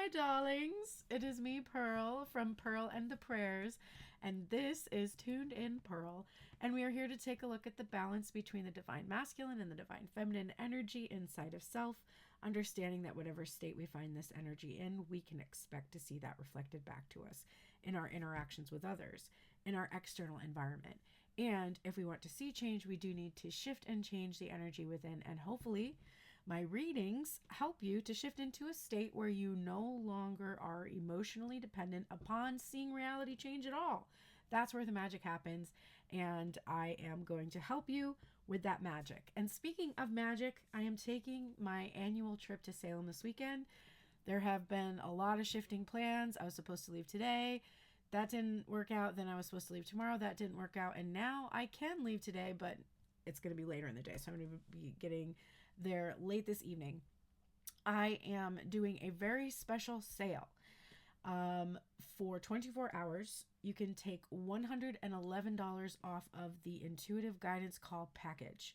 my darlings. It is me, Pearl, from Pearl and the Prayers, and this is Tuned in Pearl. And we are here to take a look at the balance between the divine masculine and the divine feminine energy inside of self, understanding that whatever state we find this energy in, we can expect to see that reflected back to us in our interactions with others, in our external environment. And if we want to see change, we do need to shift and change the energy within, and hopefully my readings help you to shift into a state where you no longer are emotionally dependent upon seeing reality change at all. That's where the magic happens, and I am going to help you with that magic. And speaking of magic, I am taking my annual trip to Salem this weekend. There have been a lot of shifting plans. I was supposed to leave today. That didn't work out. Then I was supposed to leave tomorrow. That didn't work out. And now I can leave today, but it's going to be later in the day. So I'm going to be getting there late this evening. I am doing a very special sale. For 24 hours, you can take $111 off of the Intuitive Guidance Call package.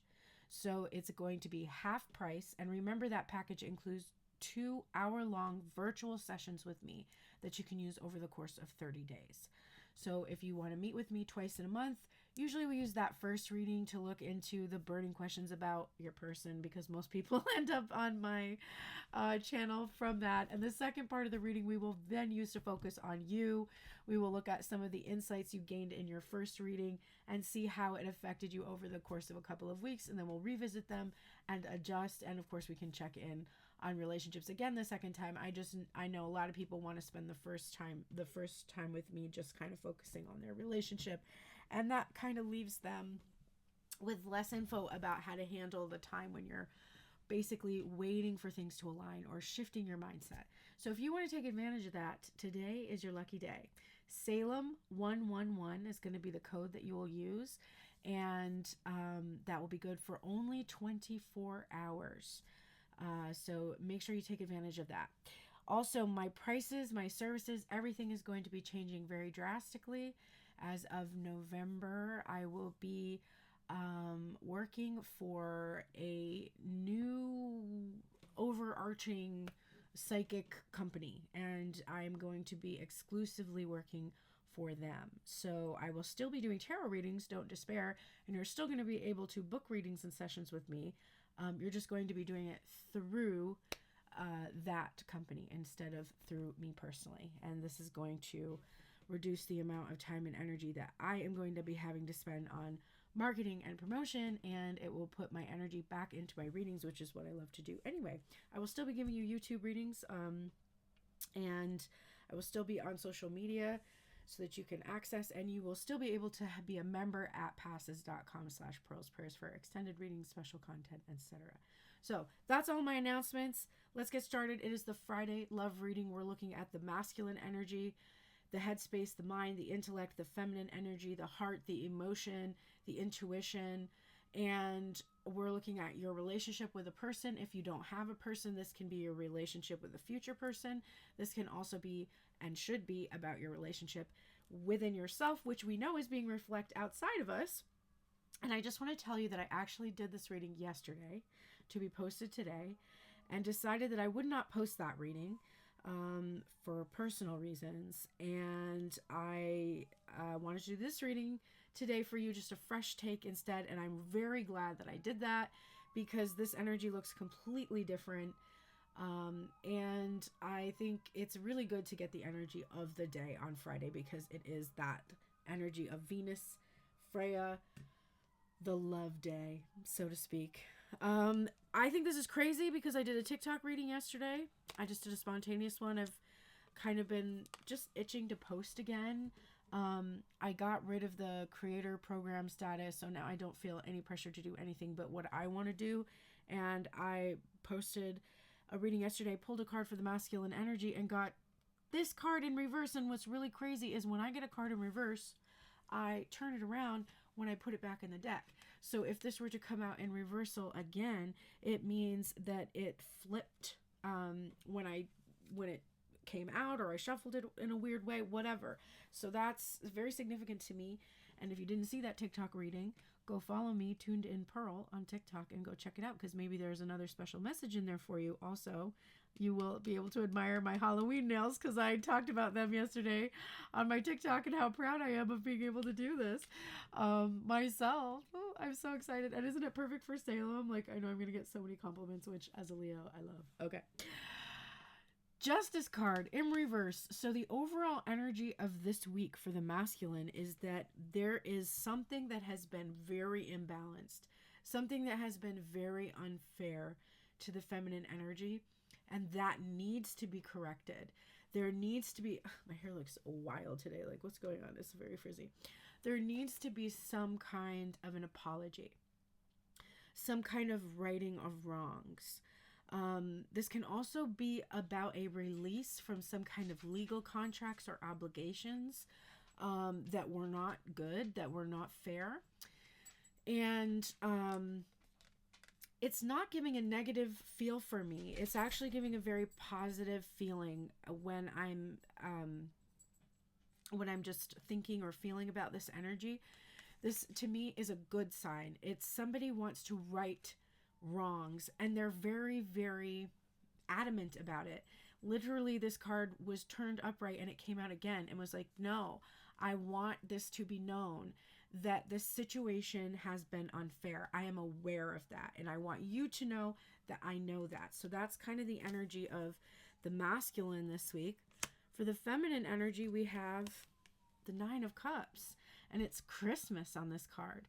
So it's going to be half price. And remember, that package includes 2-hour-long virtual sessions with me that you can use over the course of 30 days. So if you want to meet with me twice in a month, usually we use that first reading to look into the burning questions about your person, because most people end up on my channel from that. And the second part of the reading we will then use to focus on you. We will look at some of the insights you gained in your first reading and see how it affected you over the course of a couple of weeks, and then we'll revisit them and adjust. And of course, we can check in on relationships again the second time. I know a lot of people want to spend the first time with me just kind of focusing on their relationship, and that kind of leaves them with less info about how to handle the time when you're basically waiting for things to align or shifting your mindset. So if you want to take advantage of that, today is your lucky day. Salem 111 is going to be the code that you will use, and that will be good for only 24 hours. So make sure you take advantage of that. Also, my prices, my services, everything is going to be changing very drastically. As of November, I will be working for a new overarching psychic company, and I'm going to be exclusively working for them. So I will still be doing tarot readings, don't despair, and you're still going to be able to book readings and sessions with me. You're just going to be doing it through that company instead of through me personally. And this is going to reduce the amount of time and energy that I am going to be having to spend on marketing and promotion, and it will put my energy back into my readings, which is what I love to do anyway. I will still be giving you YouTube readings, and I will still be on social media so that you can access, and you will still be able to be a member at passes.com/pearlsprayers for extended readings, special content, etc. So that's all my announcements. Let's get started. It is the Friday love reading. We're looking at the masculine energy, the headspace, the mind, the intellect, the feminine energy, the heart, the emotion, the intuition, and we're looking at your relationship with a person. If you don't have a person, this can be your relationship with a future person. This can also be and should be about your relationship within yourself, which we know is being reflected outside of us. And I just want to tell you that I actually did this reading yesterday to be posted today, and decided that I would not post that reading for personal reasons. And I wanted to do this reading today for you, just a fresh take instead. And I'm very glad that I did that, because this energy looks completely different. And I think it's really good to get the energy of the day on Friday, because it is that energy of Venus, Freya, the love day, so to speak. I think this is crazy because I did a TikTok reading yesterday. I just did a spontaneous one. I've kind of been just itching to post again. I got rid of the creator program status, so now I don't feel any pressure to do anything but what I want to do. And I posted a reading yesterday, pulled a card for the masculine energy, and got this card in reverse. And what's really crazy is when I get a card in reverse, I turn it around when I put it back in the deck. So if this were to come out in reversal again, it means that it flipped when it came out, or I shuffled it in a weird way, whatever. So that's very significant to me. And if you didn't see that TikTok reading, go follow me, Tuned in Pearl, on TikTok, and go check it out, because maybe there's another special message in there for you. Also, You will be able to admire my Halloween nails because I talked about them yesterday on my TikTok and how proud I am of being able to do this myself. Oh, I'm so excited. And isn't it perfect for Salem? Like, I know I'm going to get so many compliments, which as a Leo, I love. Okay. Justice card in reverse. So the overall energy of this week for the masculine is that there is something that has been very imbalanced, something that has been very unfair to the feminine energy, and that needs to be corrected. There needs to be, my hair looks wild today. Like, what's going on? It's very frizzy. There needs to be some kind of an apology, some kind of righting of wrongs. This can also be about a release from some kind of legal contracts or obligations that were not good, that were not fair. And it's not giving a negative feel for me. It's actually giving a very positive feeling when I'm just thinking or feeling about this energy. This to me is a good sign. It's somebody wants to right wrongs, and they're very, very adamant about it. Literally, this card was turned upright and it came out again and was like, no, I want this to be known that this situation has been unfair. I am aware of that, and I want you to know that I know that. So that's kind of the energy of the masculine this week. For the feminine energy, we have the Nine of Cups, and it's Christmas on this card.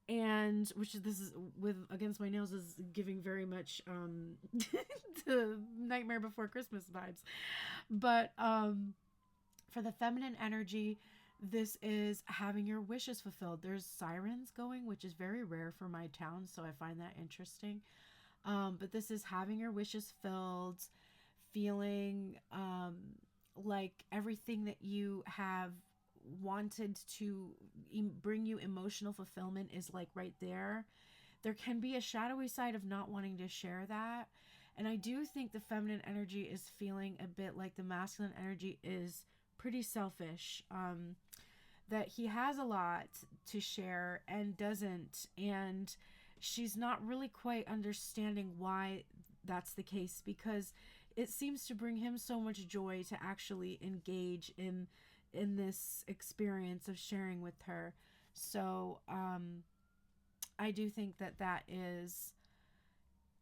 And which this is with Against My Nails is giving very much the Nightmare Before Christmas vibes. But for the feminine energy, this is having your wishes fulfilled. There's sirens going, which is very rare for my town, so I find that interesting. But this is having your wishes filled, feeling like everything that you have wanted to bring you emotional fulfillment is like right there. There can be a shadowy side of not wanting to share that. And I do think the feminine energy is feeling a bit like the masculine energy is pretty selfish. That he has a lot to share and doesn't. And she's not really quite understanding why that's the case, because it seems to bring him so much joy to actually engage in this experience of sharing with her. So I do think that is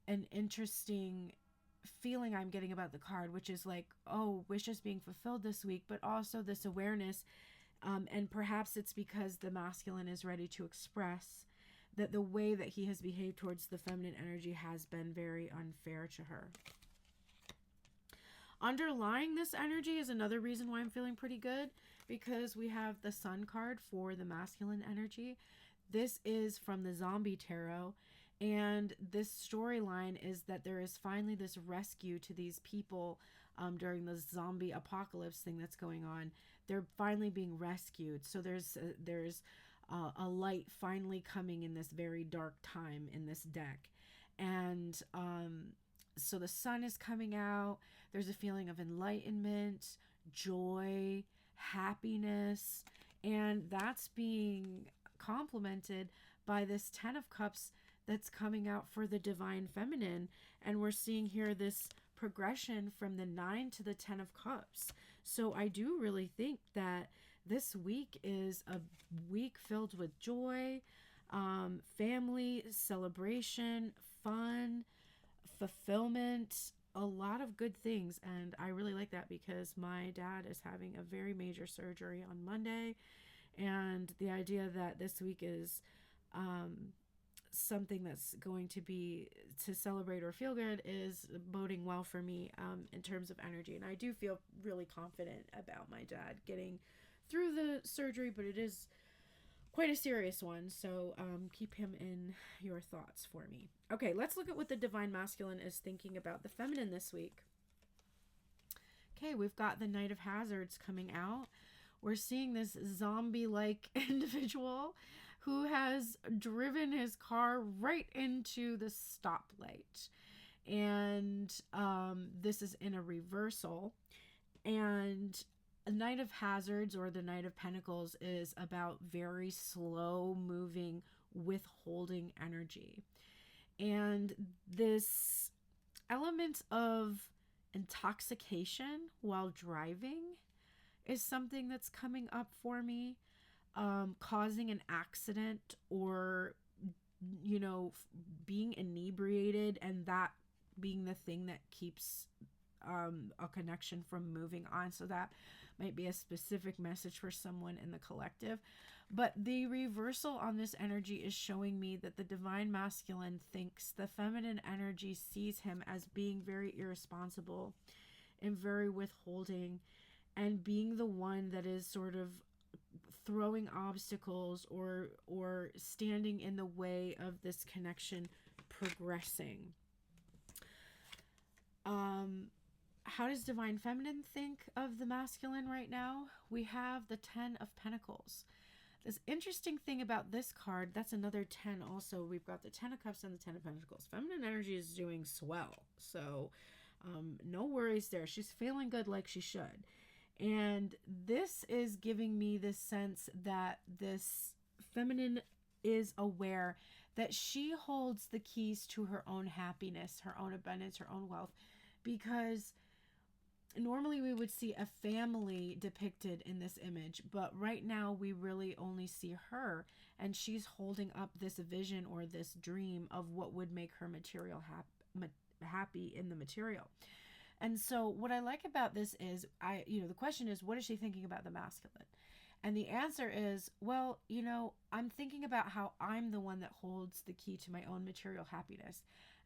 an interesting feeling I'm getting about the card, which is like, oh, wishes being fulfilled this week, but also this awareness. And perhaps it's because the masculine is ready to express that the way that he has behaved towards the feminine energy has been very unfair to her. Underlying this energy is another reason why I'm feeling pretty good, because we have the Sun card for the masculine energy. This is from the Zombie Tarot, and this storyline is that there is finally this rescue to these people during the zombie apocalypse thing that's going on. They're finally being rescued. So there's a light finally coming in this very dark time in this deck. And so the sun is coming out. There's a feeling of enlightenment, joy, happiness, and that's being complemented by this 10 of Cups that's coming out for the divine feminine. And we're seeing here this progression from the 9 to the 10 of Cups. So I do really think that this week is a week filled with joy, family, celebration, fun, fulfillment, a lot of good things. And I really like that because my dad is having a very major surgery on Monday, and the idea that this week is something that's going to be to celebrate or feel good is boding well for me in terms of energy. And I do feel really confident about my dad getting through the surgery, but it is quite a serious one. So keep him in your thoughts for me. Okay, let's look at what the divine masculine is thinking about the feminine this week. Okay, we've got the Knight of Hazards coming out. We're seeing this zombie-like individual who has driven his car right into the stoplight. And this is in a reversal. And a Knight of Hazards, or the Knight of Pentacles, is about very slow moving, withholding energy. And this elements of intoxication while driving is something that's coming up for me, causing an accident, or being inebriated, and that being the thing that keeps a connection from moving on. So that might be a specific message for someone in the collective. But the reversal on this energy is showing me that the divine masculine thinks the feminine energy sees him as being very irresponsible and very withholding, and being the one that is sort of throwing obstacles or standing in the way of this connection progressing. How does divine feminine think of the masculine right now? We have the 10 of Pentacles. This interesting thing about this card, that's another 10 also. We've got the 10 of Cups and the 10 of Pentacles. Feminine energy is doing swell. So no worries there. She's feeling good like she should. And this is giving me this sense that this feminine is aware that she holds the keys to her own happiness, her own abundance, her own wealth, because normally we would see a family depicted in this image, but right now we really only see her, and she's holding up this vision or this dream of what would make her material happy in the material. And so what I like about this is, the question is, what is she thinking about the masculine? And the answer is, well, I'm thinking about how I'm the one that holds the key to my own material happiness.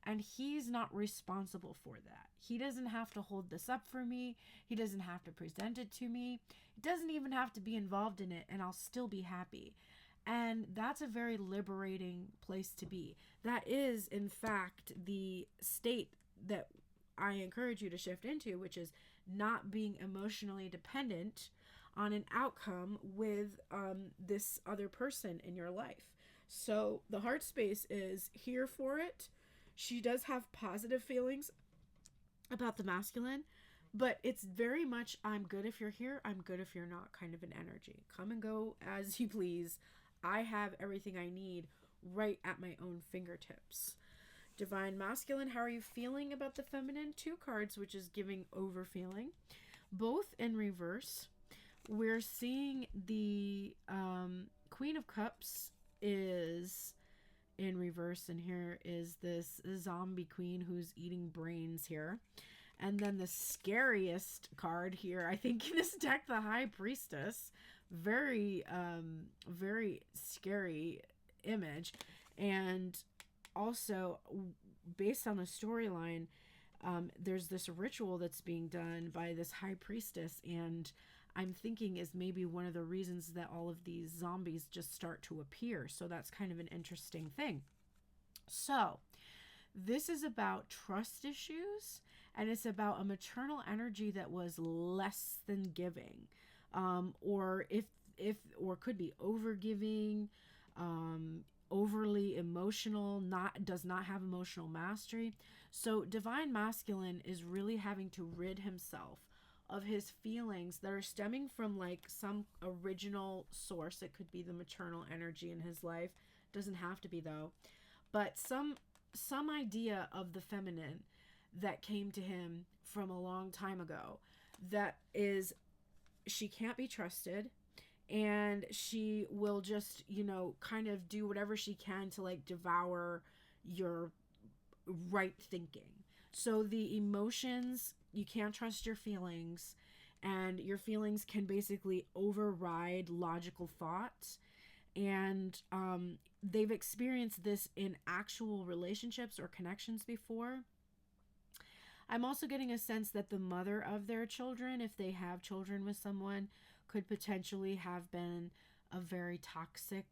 And he's not responsible for that. He doesn't have to hold this up for me. He doesn't have to present it to me. He doesn't even have to be involved in it, and I'll still be happy. And that's a very liberating place to be. That is, in fact, the state that I encourage you to shift into, which is not being emotionally dependent on an outcome with this other person in your life. So the heart space is here for it. She does have positive feelings about the masculine, but it's very much, I'm good if you're here, I'm good if you're not kind of an energy. Come and go as you please. I have everything I need right at my own fingertips. Divine masculine, how are you feeling about the feminine? 2 cards, which is giving over feeling, both in reverse. We're seeing the Queen of Cups is in reverse, and here is this zombie queen who's eating brains here. And then the scariest card here, I think, in this deck, the High Priestess. Very scary image. And also, based on the storyline, there's this ritual that's being done by this High Priestess, and I'm thinking is maybe one of the reasons that all of these zombies just start to appear. So that's kind of an interesting thing. So this is about trust issues, and it's about a maternal energy that was less than giving, or could be over giving, overly emotional, does not have emotional mastery. So divine masculine is really having to rid himself of his feelings that are stemming from like some original source. It could be the maternal energy in his life, doesn't have to be though, but some idea of the feminine that came to him from a long time ago, that is, she can't be trusted, and she will just kind of do whatever she can to like devour your right thinking. So the emotions, you can't trust your feelings, and your feelings can basically override logical thought. And they've experienced this in actual relationships or connections before. I'm also getting a sense that the mother of their children, if they have children with someone, could potentially have been a very toxic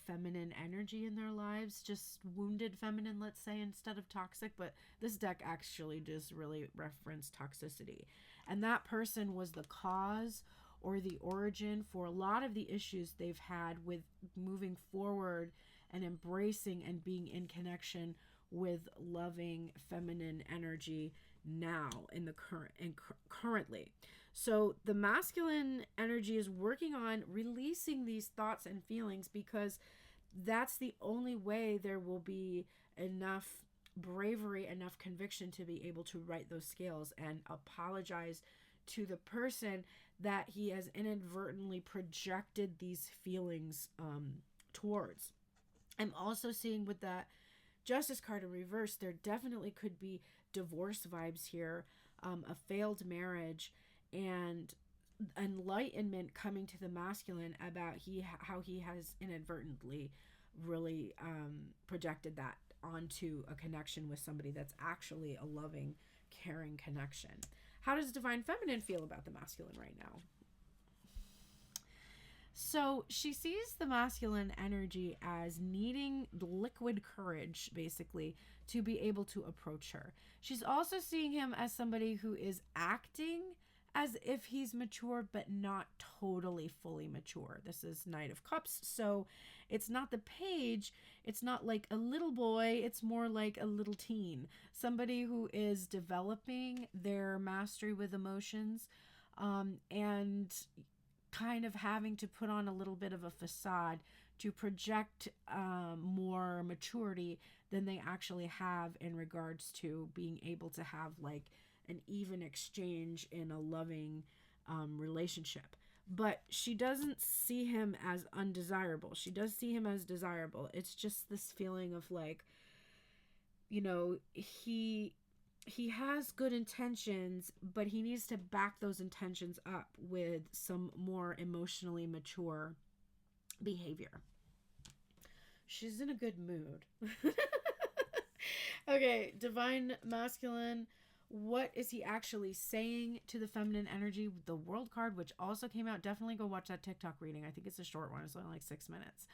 feminine energy in their lives, just wounded feminine, let's say, instead of toxic. But this deck actually just really referenced toxicity, and that person was the cause or the origin for a lot of the issues they've had with moving forward and embracing and being in connection with loving feminine energy now in the currently. So the masculine energy is working on releasing these thoughts and feelings, because that's the only way there will be enough bravery, enough conviction to be able to write those scales and apologize to the person that he has inadvertently projected these feelings towards. I'm also seeing with that Justice card in reverse, there definitely could be divorce vibes here, a failed marriage, and enlightenment coming to the masculine about how he has inadvertently really projected that onto a connection with somebody that's actually a loving, caring connection. How does divine feminine feel about the masculine right now? So she sees the masculine energy as needing liquid courage, basically, to be able to approach her. She's also seeing him as somebody who is acting as if he's mature, but not totally fully mature. This is Knight of Cups, so it's not the page. It's not like a little boy. It's more like a little teen. Somebody who is developing their mastery with emotions, and kind of having to put on a little bit of a facade to project more maturity than they actually have in regards to being able to have like an even exchange in a loving relationship. But she doesn't see him as undesirable. She does see him as desirable. It's just this feeling of like, you know, he has good intentions, but he needs to back those intentions up with some more emotionally mature behavior. She's in a good mood. Okay, divine masculine. What is he actually saying to the feminine energy? The world card, which also came out. Definitely go watch that TikTok reading. I think it's a short one. It's only like 6 minutes.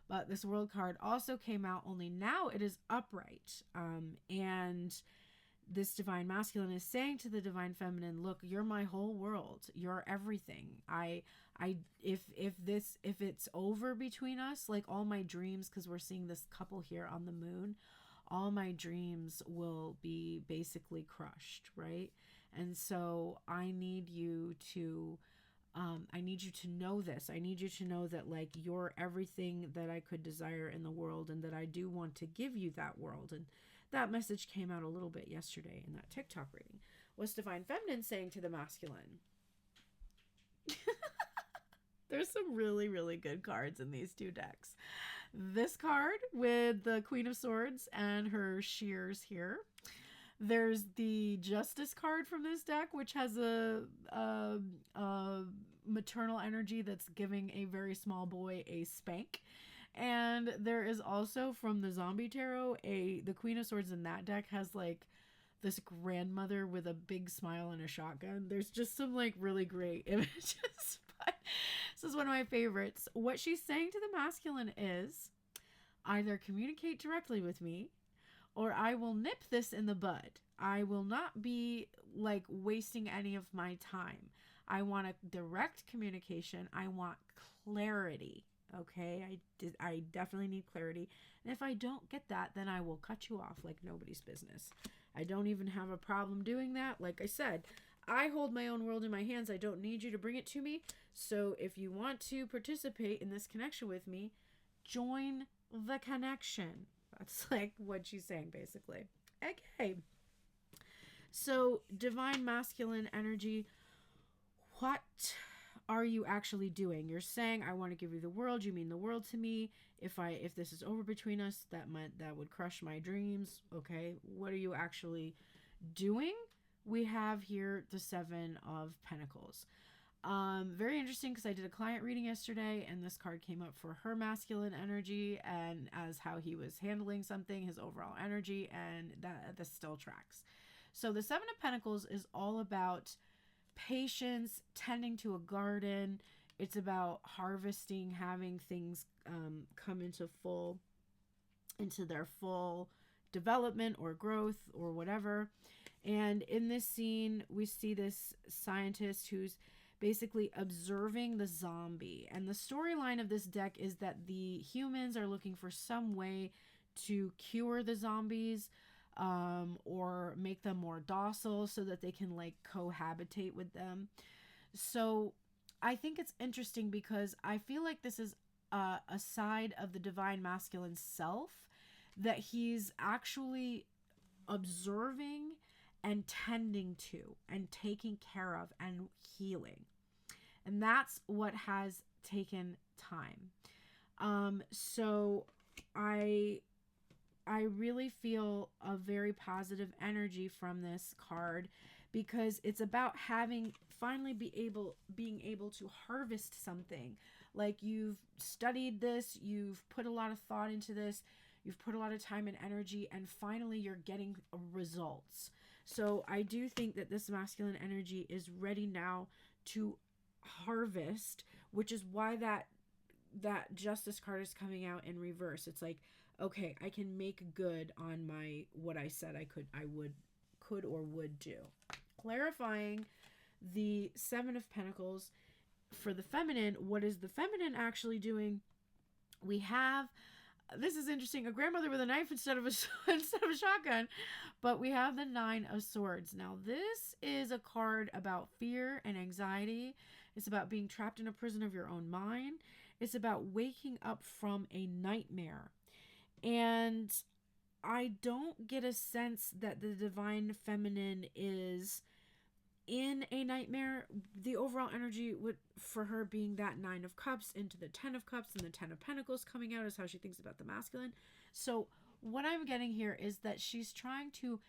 But this world card also came out, only now it is upright. And this divine masculine is saying to the divine feminine, look, you're my whole world. You're everything. If it's over between us, like all my dreams, because we're seeing this couple here on the moon, all my dreams will be basically crushed, right? And so I need you to know this. I need you to know that like you're everything that I could desire in the world, and that I do want to give you that world. And that message came out a little bit yesterday in that TikTok reading. What's divine feminine saying to the masculine? There's some really, really good cards in these two decks. This card with the Queen of Swords and her shears here. There's the Justice card from this deck, which has a maternal energy that's giving a very small boy a spank. And there is also from the Zombie Tarot, the Queen of Swords in that deck has like this grandmother with a big smile and a shotgun. There's just some like really great images. But this is one of my favorites. What she's saying to the masculine is either communicate directly with me, or I will nip this in the bud. I will not be like wasting any of my time. I want a direct communication. I want clarity. Okay, I definitely need clarity. And if I don't get that, then I will cut you off like nobody's business. I don't even have a problem doing that. Like I said, I hold my own world in my hands. I don't need you to bring it to me. So if you want to participate in this connection with me, join the connection. That's like what she's saying, basically. Okay. So divine masculine energy, what are you actually doing? You're saying, I want to give you the world. You mean the world to me. If this is over between us, that would crush my dreams. Okay. What are you actually doing? We have here the Seven of Pentacles. Very interesting, because I did a client reading yesterday and this card came up for her masculine energy and as how he was handling something, his overall energy, and that still tracks. So the Seven of Pentacles is all about patience, tending to a garden. It's about harvesting, having things come into their full development or growth or whatever. And in this scene, we see this scientist who's basically observing the zombie. And the storyline of this deck is that the humans are looking for some way to cure the zombies, or make them more docile so that they can like cohabitate with them. So I think it's interesting because I feel like this is a side of the divine masculine self that he's actually observing and tending to and taking care of and healing. And that's what has taken time. So I really feel a very positive energy from this card, because it's about finally being able to harvest something. Like, you've studied this, you've put a lot of thought into this, you've put a lot of time and energy, and finally you're getting results. So I do think that this masculine energy is ready now to harvest, which is why that Justice card is coming out in reverse. It's like, okay, I can make good on what I said I could or would do. Clarifying the Seven of Pentacles for the feminine, what is the feminine actually doing? We have, this is interesting, a grandmother with a knife instead of a shotgun, but we have the Nine of Swords. Now, this is a card about fear and anxiety. It's about being trapped in a prison of your own mind. It's about waking up from a nightmare. And I don't get a sense that the divine feminine is in a nightmare. The overall energy for her being that Nine of Cups into the Ten of Cups and the Ten of Pentacles coming out is how she thinks about the masculine. So what I'm getting here is that she's trying to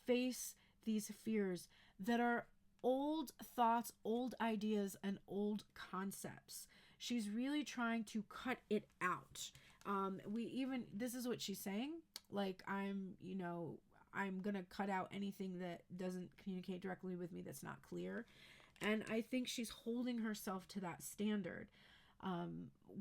face these fears that are old thoughts, old ideas, and old concepts. She's really trying to cut it out. This is what she's saying. Like, I'm going to cut out anything that doesn't communicate directly with me, that's not clear. And I think she's holding herself to that standard,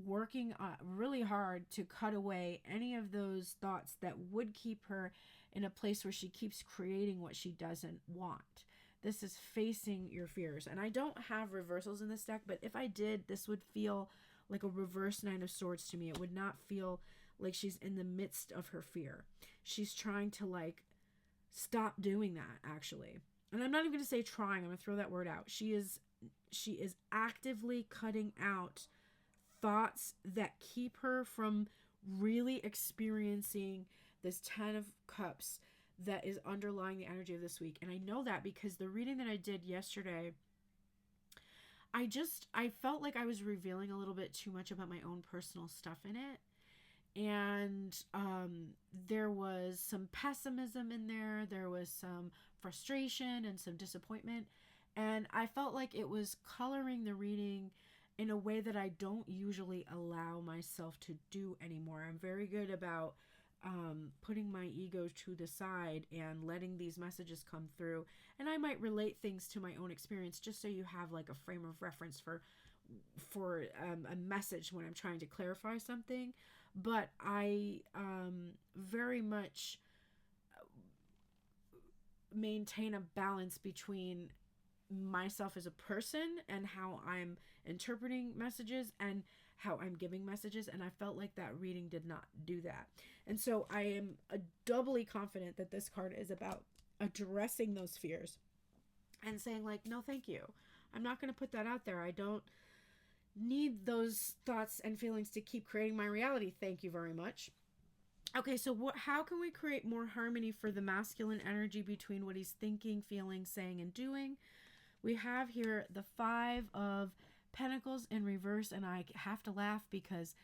working really hard to cut away any of those thoughts that would keep her in a place where she keeps creating what she doesn't want. This is facing your fears. And I don't have reversals in this deck, but if I did, this would feel like a reverse Nine of Swords to me. It would not feel like she's in the midst of her fear. She's trying to stop doing that, actually. And I'm not even going to say trying. I'm going to throw that word out. She is actively cutting out thoughts that keep her from really experiencing this Ten of Cups that is underlying the energy of this week. And I know that because the reading that I did yesterday, I felt like I was revealing a little bit too much about my own personal stuff in it. And there was some pessimism in there. There was some frustration and some disappointment. And I felt like it was coloring the reading in a way that I don't usually allow myself to do anymore. I'm very good about putting my ego to the side and letting these messages come through. And I might relate things to my own experience just so you have like a frame of reference for a message when I'm trying to clarify something. But I very much maintain a balance between myself as a person and how I'm interpreting messages and how I'm giving messages. And I felt like that reading did not do that. And so I am doubly confident that this card is about addressing those fears and saying like, no, thank you. I'm not going to put that out there. I don't need those thoughts and feelings to keep creating my reality. Thank you very much. Okay, so how can we create more harmony for the masculine energy between what he's thinking, feeling, saying, and doing? We have here the Five of Pentacles in reverse, and I have to laugh because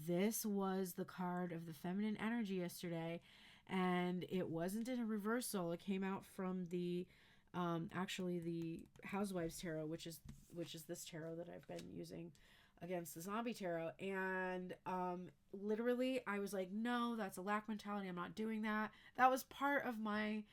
this was the card of the feminine energy yesterday, and it wasn't in a reversal. It came out from the actually the Housewives Tarot, which is this tarot that I've been using against the Zombie Tarot. And literally I was like, no, that's a lack mentality. I'm not doing that. That was part of my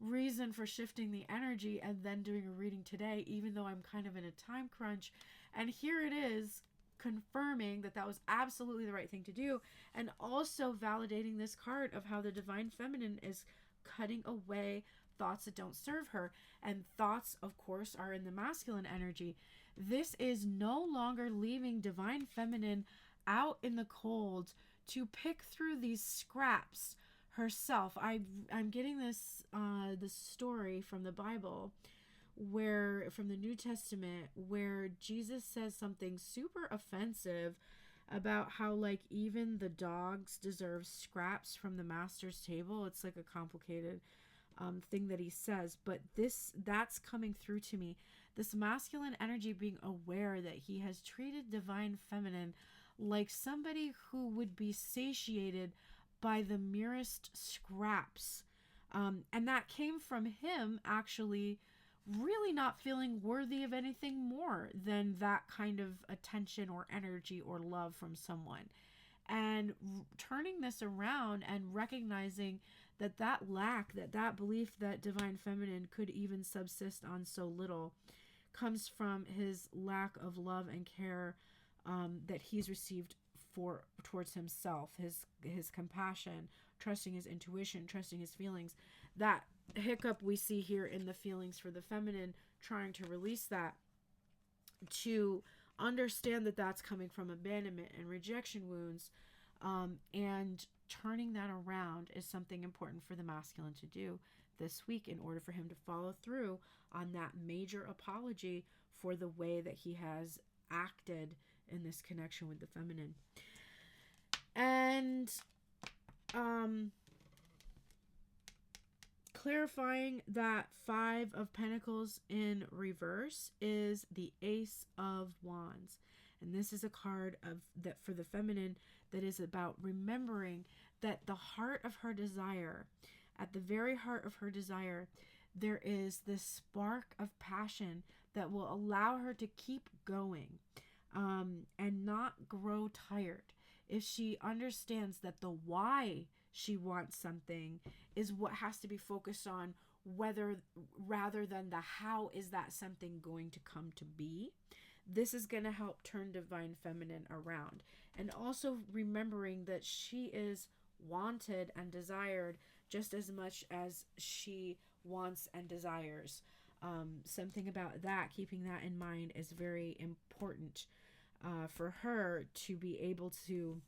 reason for shifting the energy and then doing a reading today, even though I'm kind of in a time crunch. And here it is confirming that was absolutely the right thing to do, and also validating this card of how the divine feminine is cutting away thoughts that don't serve her. And thoughts, of course, are in the masculine energy. This is no longer leaving divine feminine out in the cold to pick through these scraps herself. I'm getting this story from the Bible, where from the New Testament, where Jesus says something super offensive about how like even the dogs deserve scraps from the master's table. It's like a complicated thing that he says, but that's coming through to me. This masculine energy being aware that he has treated divine feminine like somebody who would be satiated by the merest scraps. And that came from him actually really not feeling worthy of anything more than that kind of attention or energy or love from someone. And turning this around and recognizing that lack, that belief that divine feminine could even subsist on so little, comes from his lack of love and care that he's received towards himself, his compassion, trusting his intuition, trusting his feelings. That hiccup we see here in the feelings for the feminine, trying to release that, to understand that that's coming from abandonment and rejection wounds, and turning that around is something important for the masculine to do this week in order for him to follow through on that major apology for the way that he has acted in this connection with the feminine. And clarifying that 5 of Pentacles in reverse is the Ace of Wands. And this is a card that for the feminine that is about remembering that the heart of her desire, at the very heart of her desire, there is this spark of passion that will allow her to keep going, and not grow tired. If she understands that the why she wants something is what has to be focused on, rather than the how is that something going to come to be, this is going to help turn divine feminine around. And also remembering that she is wanted and desired just as much as she wants and desires. Something about that, keeping that in mind, is very important for her to be able to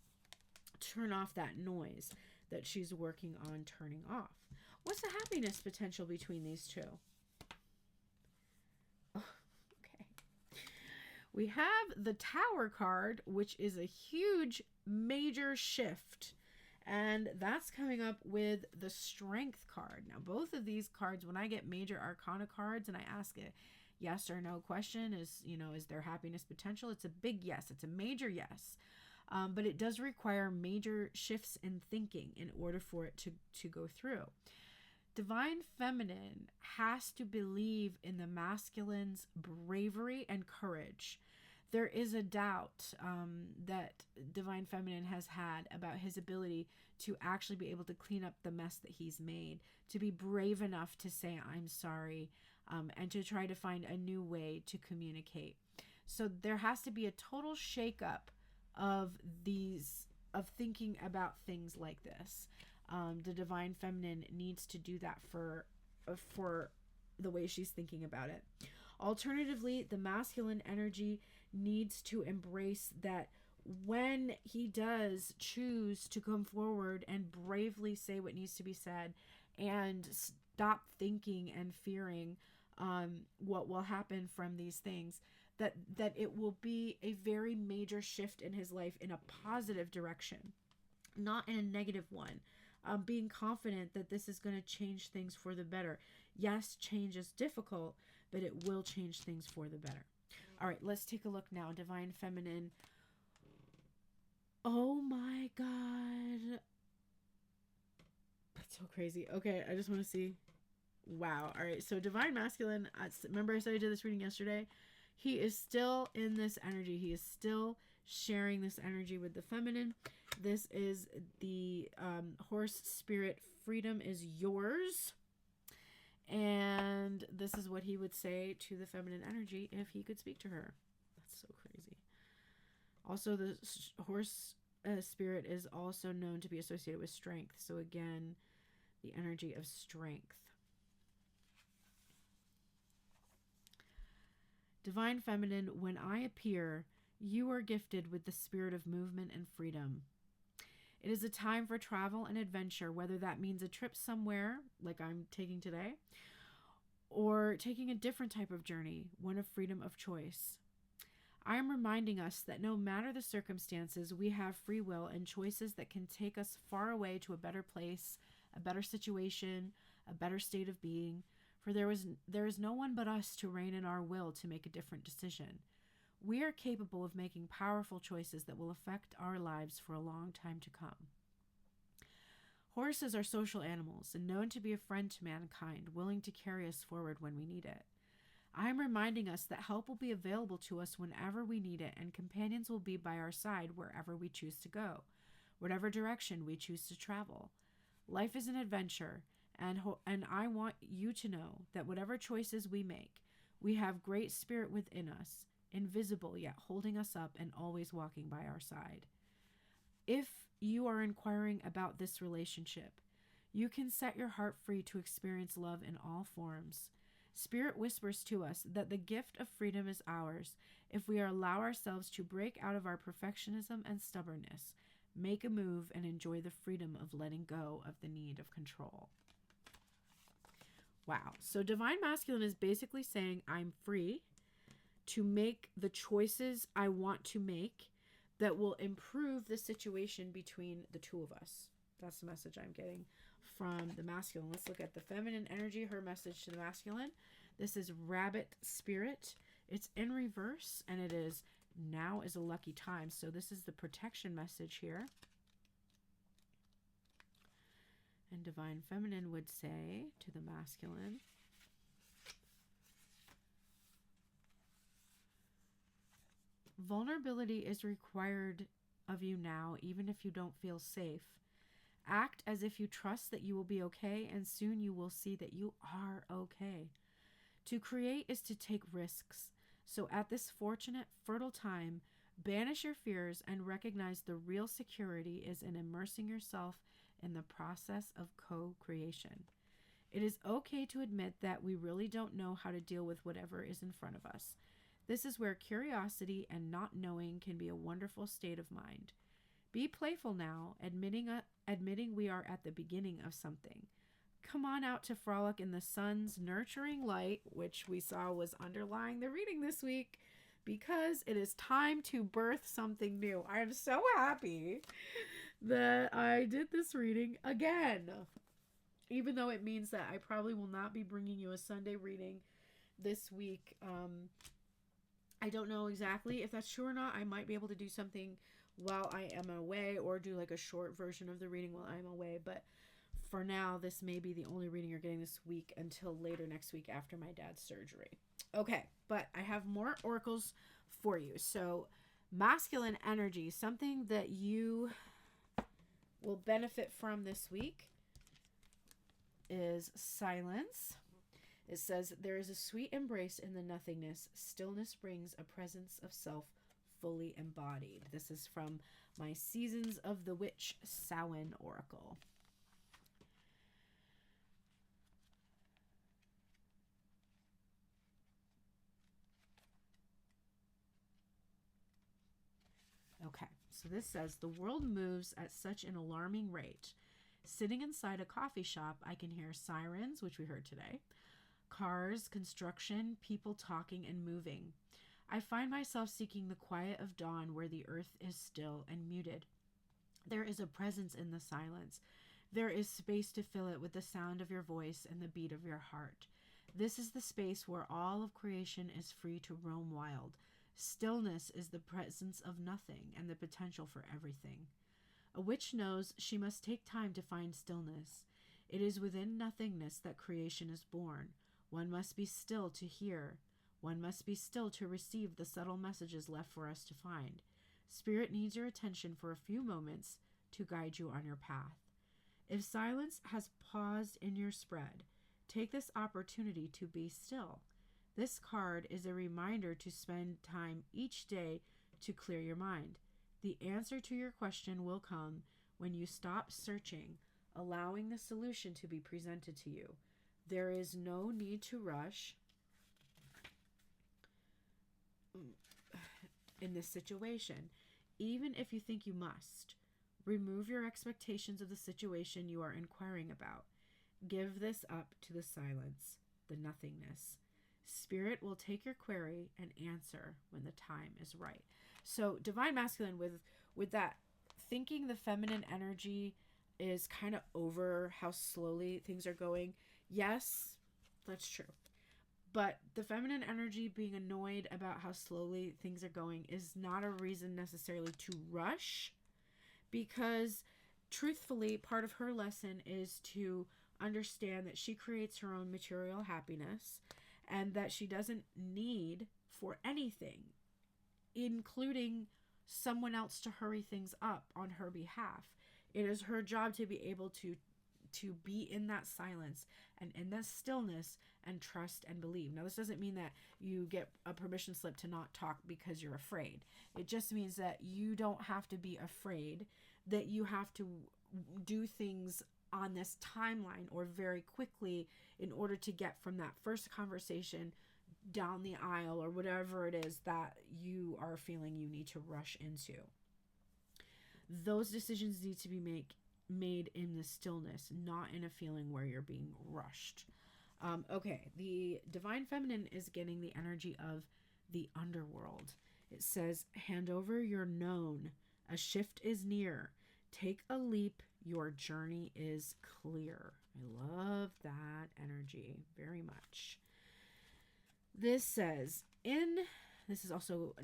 turn off that noise that she's working on turning off. What's the happiness potential between these two? Oh, okay. We have the Tower card, which is a huge, major shift. And that's coming up with the Strength card. Now, both of these cards, when I get major arcana cards and I ask a yes or no question, is there happiness potential? It's a big yes. It's a major yes. But it does require major shifts in thinking in order for it to go through. Divine feminine has to believe in the masculine's bravery and courage. There is a doubt that divine feminine has had about his ability to actually be able to clean up the mess that he's made, to be brave enough to say, I'm sorry, and to try to find a new way to communicate. So there has to be a total shakeup of thinking about things like this. The divine feminine needs to do that for the way she's thinking about it. Alternatively, the masculine energy needs to embrace that when he does choose to come forward and bravely say what needs to be said and stop thinking and fearing what will happen from these things, that it will be a very major shift in his life in a positive direction, not in a negative one. Being confident that this is going to change things for the better. Yes, change is difficult, but it will change things for the better. All right, let's take a look now. Divine feminine. Oh my God. That's so crazy. Okay, I just want to see. Wow. All right, so divine masculine. Remember I said I did this reading yesterday? He is still in this energy. He is still sharing this energy with the feminine. This is the horse spirit. Freedom is yours. And this is what he would say to the feminine energy if he could speak to her. That's so crazy. Also, the horse spirit is also known to be associated with strength. So again, the energy of strength. Divine feminine, when I appear, you are gifted with the spirit of movement and freedom. It is a time for travel and adventure, whether that means a trip somewhere, like I'm taking today, or taking a different type of journey, one of freedom of choice. I am reminding us that no matter the circumstances, we have free will and choices that can take us far away to a better place, a better situation, a better state of being, for there is no one but us to reign in our will to make a different decision. We are capable of making powerful choices that will affect our lives for a long time to come. Horses are social animals and known to be a friend to mankind, willing to carry us forward when we need it. I am reminding us that help will be available to us whenever we need it, and companions will be by our side wherever we choose to go, whatever direction we choose to travel. Life is an adventure, and I want you to know that whatever choices we make, we have great spirit within us, invisible yet holding us up and always walking by our side. If you are inquiring about this relationship, you can set your heart free to experience love in all forms. Spirit whispers to us that the gift of freedom is ours if we allow ourselves to break out of our perfectionism and stubbornness, make a move, and enjoy the freedom of letting go of the need of control. Wow. So Divine Masculine is basically saying I'm free to make the choices I want to make that will improve the situation between the two of us. That's the message I'm getting from the masculine. Let's look at the feminine energy, her message to the masculine. This is Rabbit Spirit. It's in reverse, and it is now is a lucky time. So this is the protection message here. And Divine Feminine would say to the masculine, vulnerability is required of you now, even if you don't feel safe. Act as if you trust that you will be okay, and soon you will see that you are okay. To create is to take risks. So at this fortunate, fertile time, banish your fears and recognize the real security is in immersing yourself in the process of co-creation. It is okay to admit that we really don't know how to deal with whatever is in front of us. This is where curiosity and not knowing can be a wonderful state of mind. Be playful now, admitting we are at the beginning of something. Come on out to frolic in the sun's nurturing light, which we saw was underlying the reading this week, because it is time to birth something new. I am so happy that I did this reading again, even though it means that I probably will not be bringing you a Sunday reading this week. I don't know exactly if that's true or not. I might be able to do something while I am away, or do like a short version of the reading while I'm away. But for now, this may be the only reading you're getting this week until later next week after my dad's surgery. Okay, but I have more oracles for you. So masculine energy, something that you will benefit from this week is silence. It says, there is a sweet embrace in the nothingness. Stillness brings a presence of self fully embodied. This is from my Seasons of the Witch Samhain Oracle. Okay, so this says, the world moves at such an alarming rate. Sitting inside a coffee shop, I can hear sirens, which we heard today, cars, construction, people talking and moving. I find myself seeking the quiet of dawn where the earth is still and muted. There is a presence in the silence. There is space to fill it with the sound of your voice and the beat of your heart. This is the space where all of creation is free to roam wild. Stillness is the presence of nothing and the potential for everything. A witch knows she must take time to find stillness. It is within nothingness that creation is born. One must be still to hear. One must be still to receive the subtle messages left for us to find. Spirit needs your attention for a few moments to guide you on your path. If silence has paused in your spread, take this opportunity to be still. This card is a reminder to spend time each day to clear your mind. The answer to your question will come when you stop searching, allowing the solution to be presented to you. There is no need to rush in this situation, even if you think you must. Remove your expectations of the situation you are inquiring about. Give this up to the silence, the nothingness. Spirit will take your query and answer when the time is right. So Divine Masculine, with that, thinking the feminine energy is kind of over how slowly things are going, Yes, that's true. But the feminine energy being annoyed about how slowly things are going is not a reason necessarily to rush, because truthfully, part of her lesson is to understand that she creates her own material happiness and that she doesn't need for anything, including someone else, to hurry things up on her behalf. It is her job to be able to be in that silence and in that stillness and trust and believe. Now, this doesn't mean that you get a permission slip to not talk because you're afraid. It just means that you don't have to be afraid, that you have to do things on this timeline or very quickly in order to get from that first conversation down the aisle or whatever it is that you are feeling you need to rush into. Those decisions need to be made in the stillness, not in a feeling where you're being rushed. Okay, the divine feminine is getting the energy of the underworld. It says, hand over your known. A shift is near. Take a leap. Your journey is clear. I love that energy very much. This says, this is also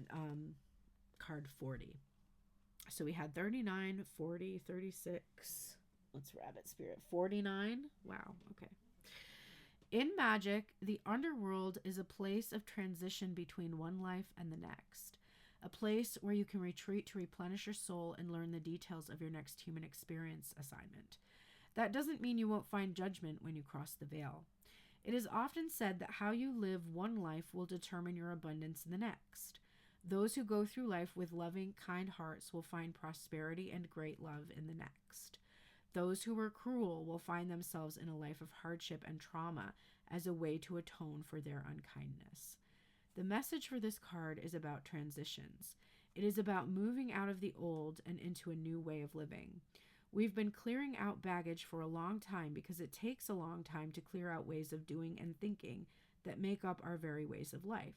card 40. So we had 39, 40, 36. Let's rabbit spirit. 49. Wow. Okay. In magic, the underworld is a place of transition between one life and the next. A place where you can retreat to replenish your soul and learn the details of your next human experience assignment. That doesn't mean you won't find judgment when you cross the veil. It is often said that how you live one life will determine your abundance in the next. Those who go through life with loving, kind hearts will find prosperity and great love in the next. Those who were cruel will find themselves in a life of hardship and trauma as a way to atone for their unkindness. The message for this card is about transitions. It is about moving out of the old and into a new way of living. We've been clearing out baggage for a long time because it takes a long time to clear out ways of doing and thinking that make up our very ways of life.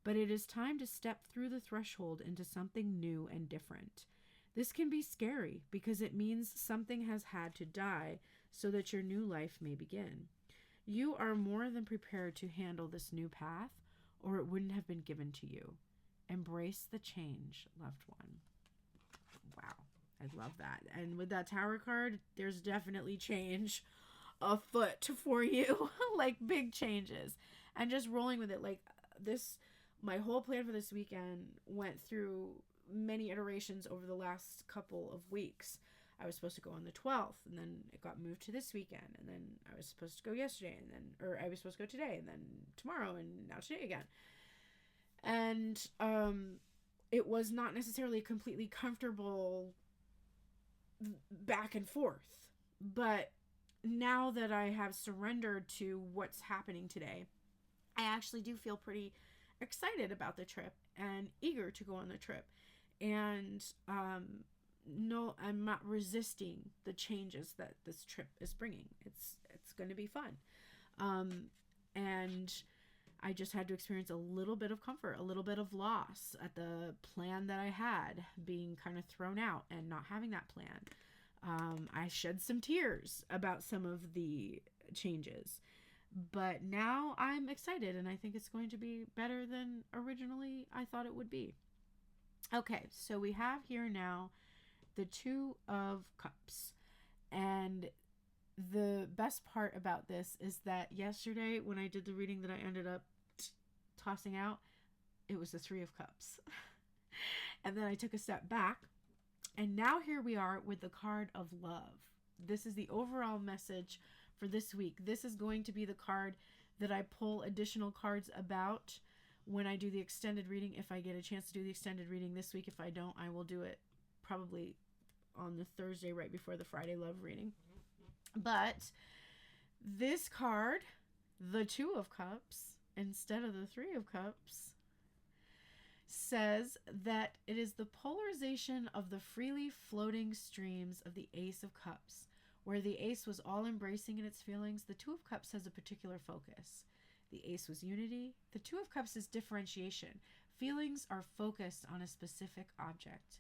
But it is time to step through the threshold into something new and different. This can be scary because it means something has had to die so that your new life may begin. You are more than prepared to handle this new path, or it wouldn't have been given to you. Embrace the change, loved one. Wow, I love that. And with that Tower card, there's definitely change afoot for you, like big changes. And just rolling with it, like this, my whole plan for this weekend went through many iterations over the last couple of weeks. I was supposed to go on the 12th, and then it got moved to this weekend, and then I was supposed to go yesterday, and then, or I was supposed to go today, and then tomorrow, and now today again. And it was not necessarily completely comfortable back and forth, but now that I have surrendered to what's happening today, I actually do feel pretty excited about the trip and eager to go on the trip. And no, I'm not resisting the changes that this trip is bringing. It's going to be fun. And I just had to experience a little bit of comfort, a little bit of loss at the plan that I had being kind of thrown out and not having that plan. I shed some tears about some of the changes, but now I'm excited and I think it's going to be better than originally I thought it would be. Okay, so we have here now the Two of Cups. And the best part about this is that yesterday when I did the reading that I ended up tossing out, it was the Three of Cups. And then I took a step back. And now here we are with the card of love. This is the overall message for this week. This is going to be the card that I pull additional cards about when I do the extended reading. If I get a chance to do the extended reading this week, if I don't, I will do it probably on the Thursday right before the Friday love reading. But this card, the Two of Cups, instead of the Three of Cups, says that it is the polarization of the freely floating streams of the Ace of Cups. Where the Ace was all embracing in its feelings, the Two of Cups has a particular focus. The Ace was unity. The Two of Cups is differentiation. Feelings are focused on a specific object.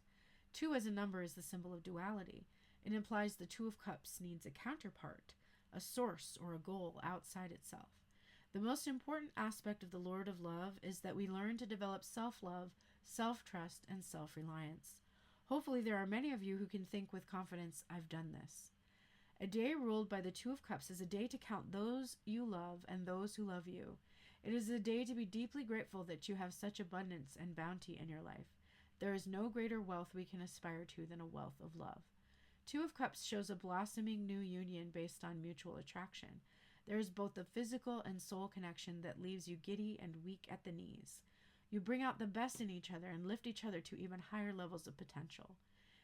Two as a number is the symbol of duality. It implies the Two of Cups needs a counterpart, a source or a goal outside itself. The most important aspect of the Lord of Love is that we learn to develop self-love, self-trust, and self-reliance. Hopefully there are many of you who can think with confidence, I've done this. A day ruled by the Two of Cups is a day to count those you love and those who love you. It is a day to be deeply grateful that you have such abundance and bounty in your life. There is no greater wealth we can aspire to than a wealth of love. Two of Cups shows a blossoming new union based on mutual attraction. There is both a physical and soul connection that leaves you giddy and weak at the knees. You bring out the best in each other and lift each other to even higher levels of potential.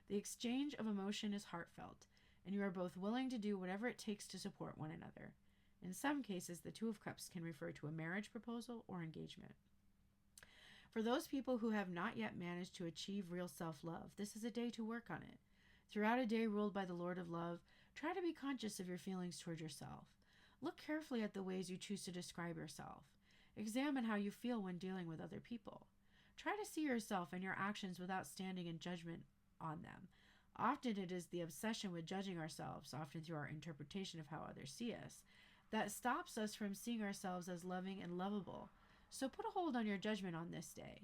The exchange of emotion is heartfelt, and you are both willing to do whatever it takes to support one another. In some cases, the Two of Cups can refer to a marriage proposal or engagement. For those people who have not yet managed to achieve real self-love, this is a day to work on it. Throughout a day ruled by the Lord of Love, try to be conscious of your feelings toward yourself. Look carefully at the ways you choose to describe yourself. Examine how you feel when dealing with other people. Try to see yourself and your actions without standing in judgment on them. Often it is the obsession with judging ourselves, often through our interpretation of how others see us, that stops us from seeing ourselves as loving and lovable. So put a hold on your judgment on this day.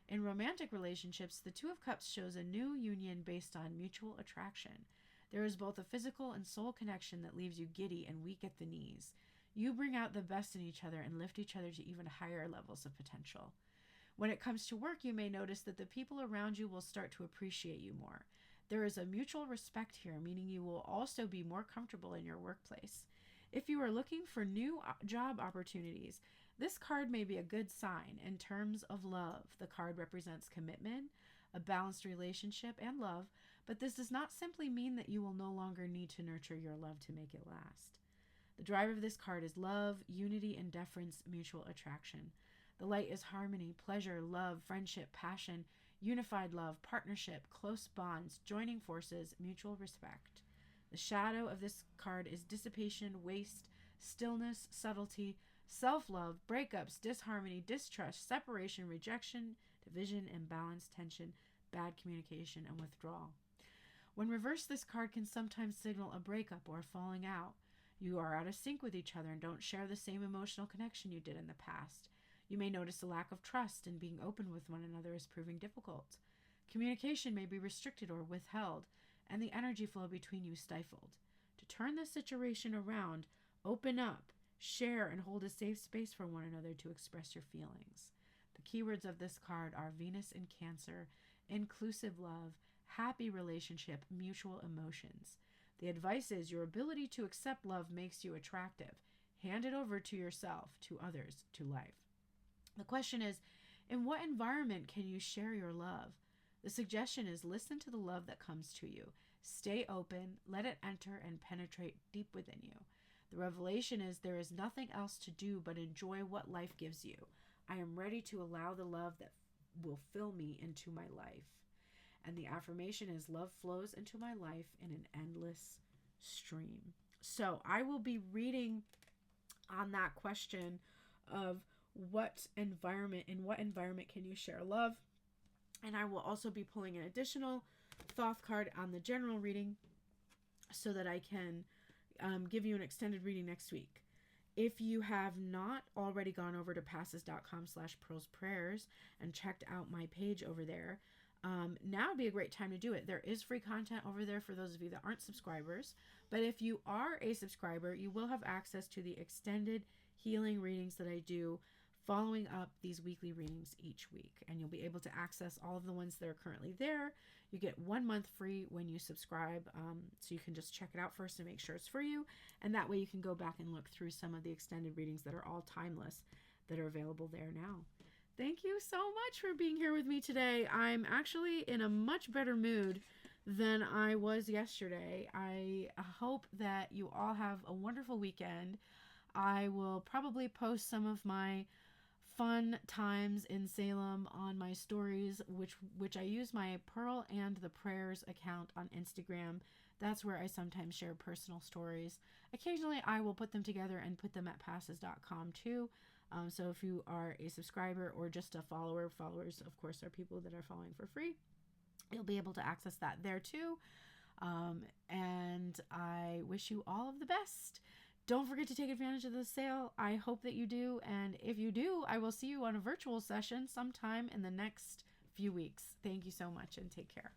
In romantic relationships, the Two of Cups shows a new union based on mutual attraction. There is both a physical and soul connection that leaves you giddy and weak at the knees. You bring out the best in each other and lift each other to even higher levels of potential. When it comes to work, you may notice that the people around you will start to appreciate you more. There is a mutual respect here, meaning you will also be more comfortable in your workplace. If you are looking for new job opportunities, this card may be a good sign. In terms of love, the card represents commitment, a balanced relationship, and love, but this does not simply mean that you will no longer need to nurture your love to make it last. The driver of this card is love, unity, and deference, mutual attraction. The light is harmony, pleasure, love, friendship, passion, unified love, partnership, close bonds, joining forces, mutual respect. The shadow of this card is dissipation, waste, stillness, subtlety, self-love, breakups, disharmony, distrust, separation, rejection, division, imbalance, tension, bad communication, and withdrawal. When reversed, this card can sometimes signal a breakup or a falling out. You are out of sync with each other and don't share the same emotional connection you did in the past. You may notice a lack of trust, and being open with one another is proving difficult. Communication may be restricted or withheld, and the energy flow between you stifled. To turn this situation around, open up, share, and hold a safe space for one another to express your feelings. The keywords of this card are Venus in Cancer, inclusive love, happy relationship, mutual emotions. The advice is your ability to accept love makes you attractive. Hand it over to yourself, to others, to life. The question is, in what environment can you share your love? The suggestion is listen to the love that comes to you. Stay open, let it enter and penetrate deep within you. The revelation is there is nothing else to do but enjoy what life gives you. I am ready to allow the love that will fill me into my life. And the affirmation is love flows into my life in an endless stream. So I will be reading on that question of in what environment can you share love? And I will also be pulling an additional Thoth card on the general reading so that I can give you an extended reading next week. If you have not already gone over to passes.com/pearlsprayers and checked out my page over there, now would be a great time to do it. There is free content over there for those of you that aren't subscribers. But if you are a subscriber, you will have access to the extended healing readings that I do following up these weekly readings each week. And you'll be able to access all of the ones that are currently there. You get 1 month free when you subscribe. So you can just check it out first and make sure it's for you. And that way you can go back and look through some of the extended readings that are all timeless that are available there now. Thank you so much for being here with me today. I'm actually in a much better mood than I was yesterday. I hope that you all have a wonderful weekend. I will probably post some of my fun times in Salem on my stories, which I use my Pearl and the Prayers account on Instagram. That's where I sometimes share personal stories. Occasionally I will put them together and put them at passes.com too. So if you are a subscriber or just a follower, followers of course are people that are following for free, you'll be able to access that there too. And I wish you all of the best. don't forget to take advantage of the sale. I hope that you do. And if you do, I will see you on a virtual session sometime in the next few weeks. Thank you so much and take care.